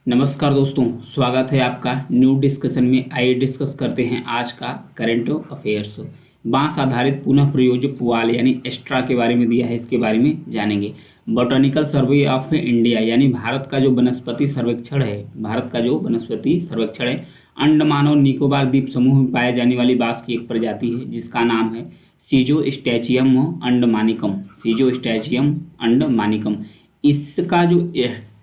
नमस्कार दोस्तों, स्वागत है आपका न्यू डिस्कशन में। आइए डिस्कस करते हैं आज का करंट अफेयर्स। बांस आधारित पुनः प्रयोज्य पुआल यानी एस्ट्रा के बारे में दिया है, इसके बारे में जानेंगे। बॉटनिकल सर्वे ऑफ इंडिया यानी भारत का जो वनस्पति सर्वेक्षण है, अंडमान और निकोबार द्वीप समूह में पाए जाने वाली बांस की एक प्रजाति है जिसका नाम है सीजोस्टैचियम अंडमानिकम। इसका जो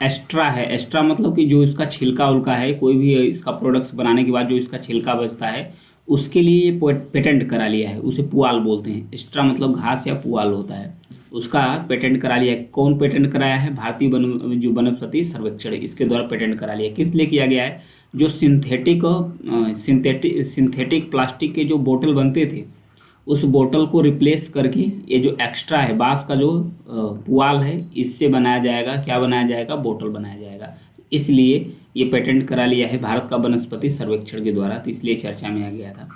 एस्ट्रा है, एस्ट्रा मतलब कि जो इसका छिलका उल्का है, कोई भी इसका प्रोडक्ट्स बनाने के बाद जो इसका छिलका बचता है उसके लिए ये पेटेंट करा लिया है, उसे पुआल बोलते हैं। एस्ट्रा मतलब घास या पुआल होता है, उसका पेटेंट करा लिया है। कौन पेटेंट कराया है? भारतीय जो वनस्पति सर्वेक्षण, इसके द्वारा पेटेंट करा लिया। किस लिए किया गया है? जो सिंथेटिक प्लास्टिक के जो बोतल बनते थे, उस बोतल को रिप्लेस करके ये जो एक्स्ट्रा है, बांस का जो पुआल है, इससे बनाया जाएगा। क्या बनाया जाएगा? बोतल बनाया जाएगा। इसलिए ये पेटेंट करा लिया है भारत का वनस्पति सर्वेक्षण के द्वारा, तो इसलिए चर्चा में आ गया था।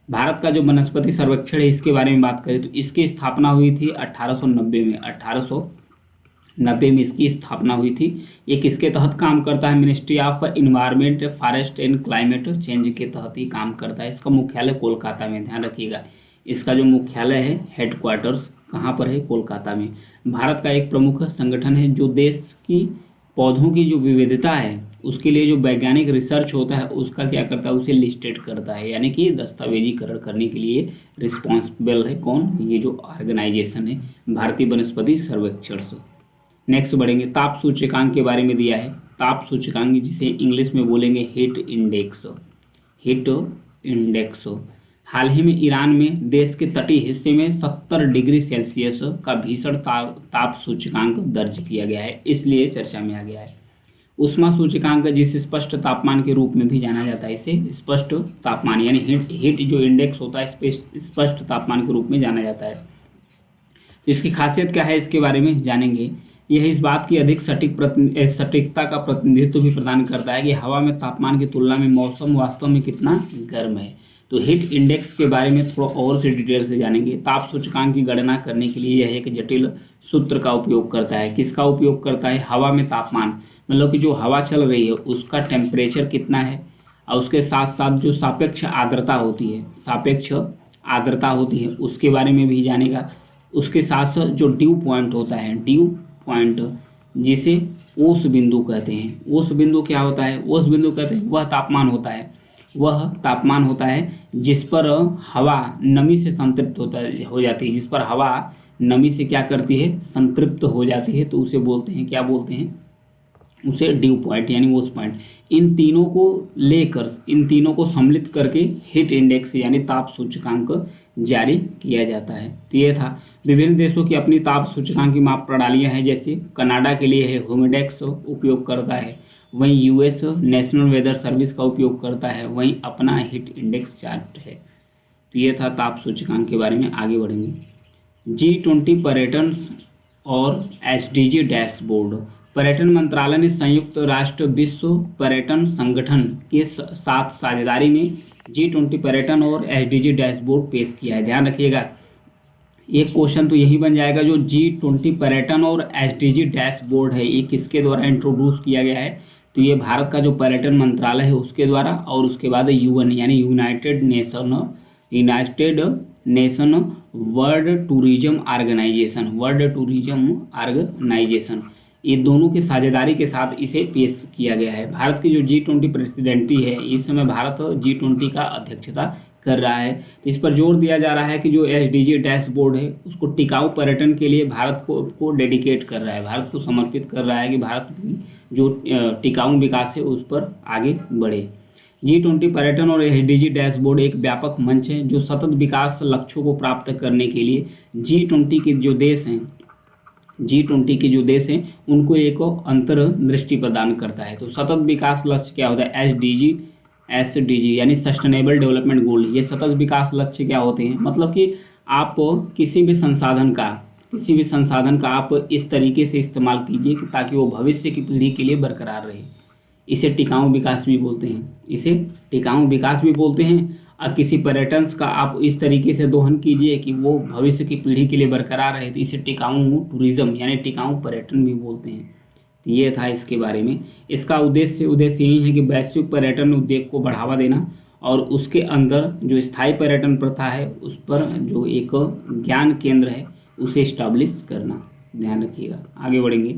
भारत का जो वनस्पति सर्वेक्षण है, इसके बारे में बात करें तो इसकी स्थापना हुई थी 1890 में। 1890 में इसकी स्थापना हुई थी। ये किसके तहत काम करता है? Ministry of environment, forest and climate change के तहत ही काम करता है। इसका मुख्यालय कोलकाता में, ध्यान रखिएगा। इसका जो मुख्यालय है, हेडक्वार्टर्स कहाँ पर है? कोलकाता में। भारत का एक प्रमुख संगठन है जो देश की पौधों की जो विविधता है उसके लिए जो वैज्ञानिक रिसर्च होता है उसका क्या करता है? उसे लिस्टेड करता है, यानी कि दस्तावेजीकरण करने के लिए रिस्पॉन्सिबल है। कौन? ये जो ऑर्गेनाइजेशन है, भारतीय वनस्पति सर्वेक्षण। नेक्स्ट बढ़ेंगे, ताप सूचकांक के बारे में दिया है। ताप सूचकांक जिसे इंग्लिश में बोलेंगे हीट इंडेक्स। हाल ही में ईरान में देश के तटीय हिस्से में 70 डिग्री सेल्सियस का भीषण ताप सूचकांक दर्ज किया गया है, इसलिए चर्चा में आ गया है। ऊष्मा सूचकांक जिसे स्पष्ट तापमान के रूप में भी जाना जाता है, इसे स्पष्ट तापमान यानी हीट जो इंडेक्स होता है, इस पे स्पष्ट तापमान के रूप में जाना जाता है। तो इसकी खासियत क्या है, इसके बारे में जानेंगे। यह इस बात की अधिक सटीकता का प्रतिनिधित्व भी प्रदान करता है कि हवा में तापमान की तुलना में मौसम वास्तव में कितना गर्म है। तो हीट इंडेक्स के बारे में थोड़ा और से डिटेल से जानेंगे। ताप सूचकांक की गणना करने के लिए यह एक जटिल सूत्र का उपयोग करता है। किसका उपयोग करता है? हवा में तापमान, मतलब कि जो हवा चल रही है उसका टेम्परेचर कितना है, और उसके साथ साथ जो सापेक्ष आर्द्रता होती है उसके बारे में भी जानेगा। उसके साथ साथ जो ड्यू पॉइंट जिसे ओस बिंदु कहते हैं। ओस बिंदु क्या होता है? ओस बिंदु कहते हैं वह तापमान होता है जिस पर हवा नमी से संतृप्त हो जाती है, जिस पर हवा नमी से क्या करती है? संतृप्त हो जाती है, तो उसे बोलते हैं, क्या बोलते हैं? उसे ड्यू पॉइंट यानी ओस पॉइंट। इन तीनों को सम्मिलित करके हीट इंडेक्स यानी ताप सूचकांक जारी किया जाता है। तो ये था। विभिन्न देशों की अपनी ताप सूचकांक की माप प्रणालियां हैं, जैसे कनाडा के लिए है ह्यूमिडेक्स उपयोग करता है, वहीं यूएस नेशनल वेदर सर्विस का उपयोग करता है, वहीं अपना हीट इंडेक्स चार्ट है। तो ये था ताप सूचकांक के बारे में। आगे बढ़ेंगे। G20 पर्यटन और SDG डैशबोर्ड। पर्यटन मंत्रालय ने संयुक्त राष्ट्र विश्व पर्यटन संगठन के साथ साझेदारी में G20 पर्यटन और SDG डैशबोर्ड पेश किया है। ध्यान रखिएगा, एक क्वेश्चन तो यही बन जाएगा, जो G20 पर्यटन और SDG डैशबोर्ड है, ये किसके द्वारा इंट्रोड्यूस किया गया है? तो ये भारत का जो पर्यटन मंत्रालय है उसके द्वारा, और उसके बाद UN यानी united nation world tourism organisation, ये दोनों की साझेदारी के साथ इसे पेश किया गया है। भारत की जो G20 प्रेसिडेंटी है, इस समय भारत G20 का अध्यक्षता कर रहा है। तो इस पर जोर दिया जा रहा है कि जो SDG डैशबोर्ड है उसको टिकाऊ पर्यटन के लिए भारत को डेडिकेट कर रहा है, भारत को समर्पित कर रहा है कि भारत की जो टिकाऊ विकास है उस पर आगे बढ़े। G20 पर्यटन और SDG डैशबोर्ड एक व्यापक मंच है जो सतत विकास लक्ष्यों को प्राप्त करने के लिए G20 के जो देश हैं उनको एक अंतर्दृष्टि प्रदान करता है। तो सतत विकास लक्ष्य क्या होता है? SDG यानी सस्टेनेबल डेवलपमेंट गोल। ये सतत विकास लक्ष्य क्या होते हैं? मतलब कि आप किसी भी संसाधन का आप इस तरीके से इस्तेमाल कीजिए कि ताकि वो भविष्य की पीढ़ी के लिए बरकरार रहे। इसे टिकाऊ विकास भी बोलते हैं। और किसी पर्यटन का आप इस तरीके से दोहन कीजिए कि वो भविष्य की पीढ़ी के लिए बरकरार रहे, तो इसे टिकाऊ टूरिज्म यानी टिकाऊ पर्यटन भी बोलते हैं। तो ये था इसके बारे में। इसका उद्देश्य यही है कि वैश्विक पर्यटन उद्योग को बढ़ावा देना और उसके अंदर जो स्थायी पर्यटन प्रथा है उस पर जो एक ज्ञान केंद्र है उसे इस्टाब्लिश करना। ध्यान रखिएगा। आगे बढ़ेंगे।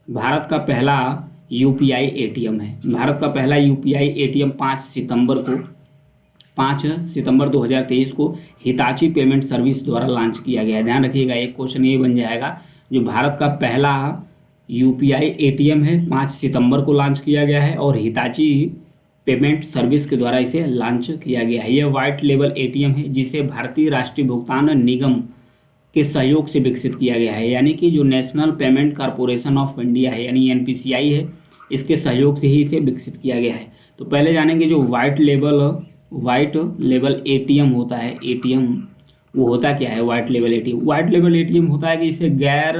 भारत का पहला यूपीआई एटीएम है। भारत का पहला यूपीआई एटीएम 5 सितंबर 2023 को हिताची पेमेंट सर्विस द्वारा लॉन्च किया गया है। ध्यान रखिएगा, एक क्वेश्चन ये बन जाएगा, जो भारत का पहला यूपीआई एटीएम है 5 सितंबर को लॉन्च किया गया है और हिताची पेमेंट सर्विस के द्वारा इसे लॉन्च किया गया है। यह व्हाइट लेबल एटीएम है जिसे भारतीय राष्ट्रीय भुगतान निगम के सहयोग से विकसित किया गया है, यानी कि जो national payment corporation of India है यानी एनपीसीआई है, इसके सहयोग से ही इसे विकसित किया गया है। तो पहले जानेंगे जो व्हाइट लेबल एटीएम होता है, एटीएम वो होता क्या है। व्हाइट लेबल एटीएम होता है कि इसे गैर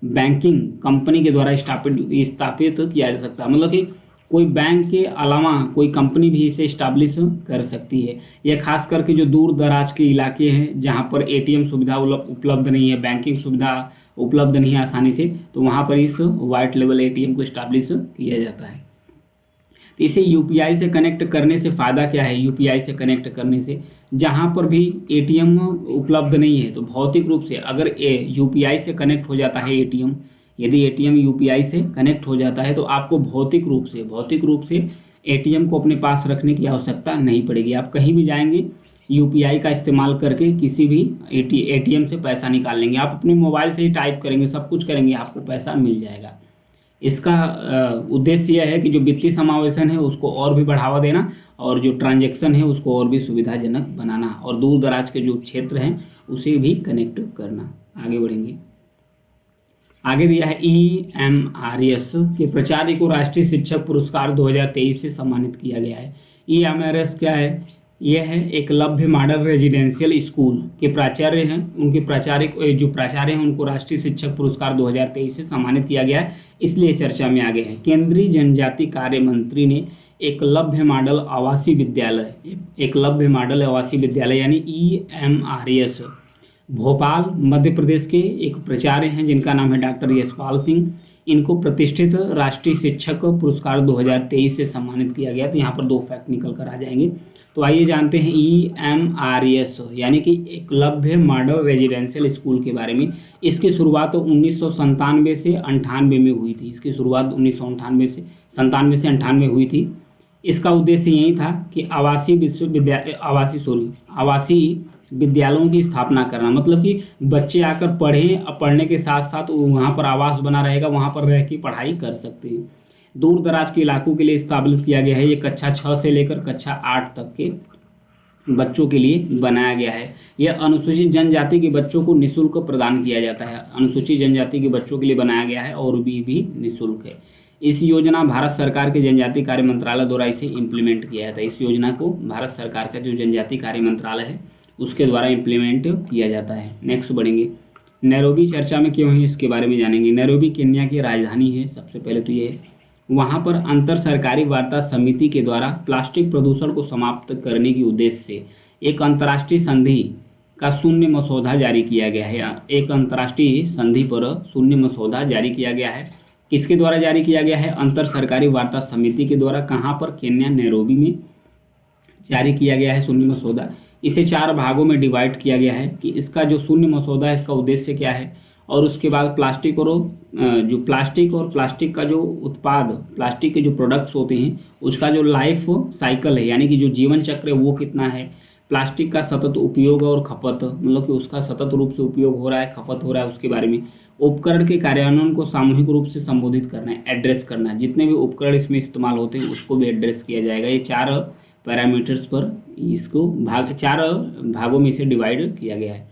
बैंकिंग कंपनी के द्वारा स्थापित किया जा सकता है, मतलब कि कोई बैंक के अलावा कोई कंपनी भी इसे इस्टाब्लिश कर सकती है। यह खास करके जो दूर दराज के इलाके हैं जहां पर एटीएम सुविधा उपलब्ध नहीं है, बैंकिंग सुविधा उपलब्ध नहीं है आसानी से, तो वहां पर इस व्हाइट लेबल एटीएम को इस्टाब्लिश किया जाता है। तो इसे यूपीआई से कनेक्ट करने से फ़ायदा क्या है। यूपीआई से कनेक्ट करने से जहां पर भी एटीएम उपलब्ध नहीं है तो भौतिक रूप से अगर यूपीआई से कनेक्ट हो जाता है एटीएम, यदि एटीएम यूपीआई से कनेक्ट हो जाता है तो आपको भौतिक रूप से एटीएम को अपने पास रखने की आवश्यकता नहीं पड़ेगी। आप कहीं भी जाएंगे यूपीआई का इस्तेमाल करके किसी भी एटीएम से पैसा निकाल लेंगे। आप अपने मोबाइल से ही टाइप करेंगे, सब कुछ करेंगे, आपको पैसा मिल जाएगा। इसका उद्देश्य यह है कि जो वित्तीय समावेशन है उसको और भी बढ़ावा देना और जो ट्रांजैक्शन है उसको और भी सुविधाजनक बनाना और दूर दराज के जो क्षेत्र हैं उसे भी कनेक्ट करना। आगे बढ़ेंगे। आगे दिया है EMRS के प्राचार्य को राष्ट्रीय शिक्षक पुरस्कार 2023 से सम्मानित किया गया है। EMRS क्या है। यह है एकलव्य मॉडल रेजिडेंशियल स्कूल के प्राचार्य हैं, उनके जो प्राचार्य हैं उनको राष्ट्रीय शिक्षक पुरस्कार 2023 से सम्मानित किया गया है, इसलिए चर्चा में आ गए हैं। केंद्रीय जनजाति कार्य मंत्री ने एकलव्य मॉडल आवासीय विद्यालय यानी EMRS भोपाल मध्य प्रदेश के एक प्राचार्य हैं जिनका नाम है डॉक्टर यशपाल सिंह। इनको प्रतिष्ठित राष्ट्रीय शिक्षक पुरस्कार 2023 से सम्मानित किया गया। तो यहाँ पर 2 फैक्ट निकल कर आ जाएंगे। तो आइए जानते हैं EMRS यानी कि एकलव्य मॉडल रेजिडेंशियल स्कूल के बारे में। इसकी शुरुआत 1997 से 98 में हुई थी। इसकी शुरुआत 1997 से 98 हुई थी। इसका उद्देश्य यही था कि आवासीय विद्यालयों की स्थापना करना, मतलब कि बच्चे आकर पढ़ें, पढ़ने के साथ साथ वहाँ पर आवास बना रहेगा, वहाँ पर रह के पढ़ाई कर सकते हैं। दूर दराज के इलाकों के लिए स्थापित किया गया है। ये कक्षा 6 से लेकर कक्षा 8 तक के बच्चों के लिए बनाया गया है। यह अनुसूचित जनजाति के बच्चों को निःशुल्क प्रदान किया जाता है। अनुसूचित जनजाति के बच्चों के लिए बनाया गया है और भी निःशुल्क है। इस योजना भारत सरकार के जनजाति कार्य मंत्रालय द्वारा इसे इम्प्लीमेंट किया जाता है। इस योजना को भारत सरकार का जो जनजाति कार्य मंत्रालय है उसके द्वारा इम्प्लीमेंट किया जाता है। नेक्स्ट बढ़ेंगे। नैरोबी चर्चा में क्यों है इसके बारे में जानेंगे। नैरोबी केन्या की राजधानी है। सबसे पहले तो ये है, वहाँ पर अंतर सरकारी वार्ता समिति के द्वारा प्लास्टिक प्रदूषण को समाप्त करने के उद्देश्य से एक अंतर्राष्ट्रीय संधि का शून्य मसौदा जारी किया गया है। एक अंतर्राष्ट्रीय संधि पर शून्य मसौदा जारी किया गया है। किसके द्वारा जारी किया गया है। अंतर सरकारी वार्ता समिति के द्वारा। कहाँ पर। केन्या नैरोबी में जारी किया गया है शून्य मसौदा। इसे 4 भागों में डिवाइड किया गया है कि इसका जो शून्य मसौदा है इसका उद्देश्य क्या है और उसके बाद प्लास्टिक और प्लास्टिक का जो उत्पाद, प्लास्टिक के जो प्रोडक्ट्स होते हैं उसका जो लाइफ साइकिल है यानी कि जो जीवन चक्र है वो कितना है। प्लास्टिक का सतत उपयोग और खपत, मतलब कि उसका सतत रूप से उपयोग हो रहा है, खपत हो रहा है, उसके बारे में। उपकरण के कार्यान्वयन को सामूहिक रूप से संबोधित करना है, एड्रेस करना है। जितने भी उपकरण इसमें इस्तेमाल होते हैं उसको भी एड्रेस किया जाएगा। ये 4 पैरामीटर्स पर इसको 4 भागों में इसे डिवाइड किया गया है।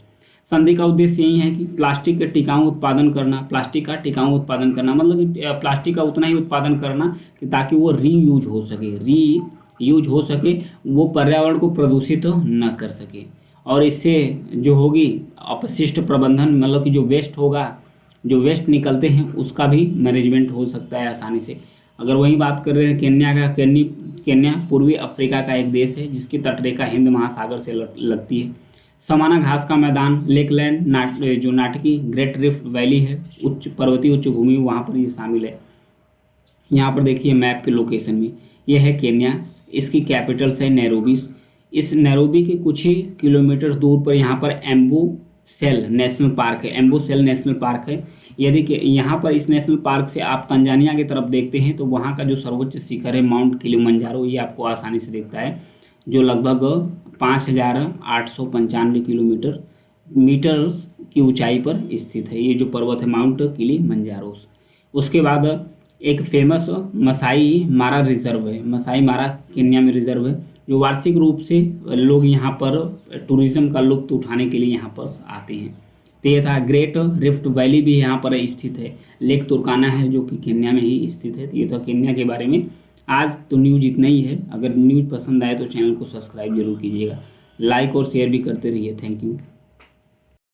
संधि का उद्देश्य यही है कि प्लास्टिक का टिकाऊ उत्पादन करना, मतलब कि प्लास्टिक का उतना ही उत्पादन करना कि ताकि वो रीयूज हो सके, वो पर्यावरण को प्रदूषित न कर सके। और इससे जो होगी अपशिष्ट प्रबंधन, मतलब कि जो वेस्ट निकलते हैं उसका भी मैनेजमेंट हो सकता है आसानी से। अगर वही बात कर रहे हैं केन्या पूर्वी अफ्रीका का एक देश है जिसकी तटरेखा हिंद महासागर से लगती है। समाना घास का मैदान, लेकलैंड, जो नाटकी ग्रेट रिफ्ट वैली है, पर्वतीय उच्च भूमि, वहाँ पर ये शामिल है। यहाँ पर देखिए मैप के लोकेशन में, यह है केन्या, इसकी कैपिटल्स है नैरोबी। इस नैरोबी के कुछ ही किलोमीटर दूर पर यहाँ पर एम्बोसेल नेशनल पार्क है, एम्बोसेल नेशनल पार्क है। यदि कि यहाँ पर इस नेशनल पार्क से आप तंजानिया की तरफ देखते हैं तो वहाँ का जो सर्वोच्च शिखर है माउंट किलिमंजारो, ये आपको आसानी से दिखता है, जो लगभग 5,895 किलोमीटर मीटर्स की ऊंचाई पर स्थित है। ये जो पर्वत है माउंट किलिमंजारो। उसके बाद एक फेमस मसाई मारा रिजर्व है, मसाई मारा केन्या में रिजर्व है, जो वार्षिक रूप से लोग यहाँ पर टूरिज्म का लुत्फ उठाने के लिए यहाँ पर आते हैं। तो ये था। ग्रेट रिफ्ट वैली भी यहाँ पर स्थित है, लेक तुर्काना है जो कि केन्या में ही स्थित है। तो ये तो केन्या के बारे में। आज तो न्यूज़ इतना ही है। अगर न्यूज़ पसंद आए तो चैनल को सब्सक्राइब जरूर कीजिएगा, लाइक और शेयर भी करते रहिए। Thank you.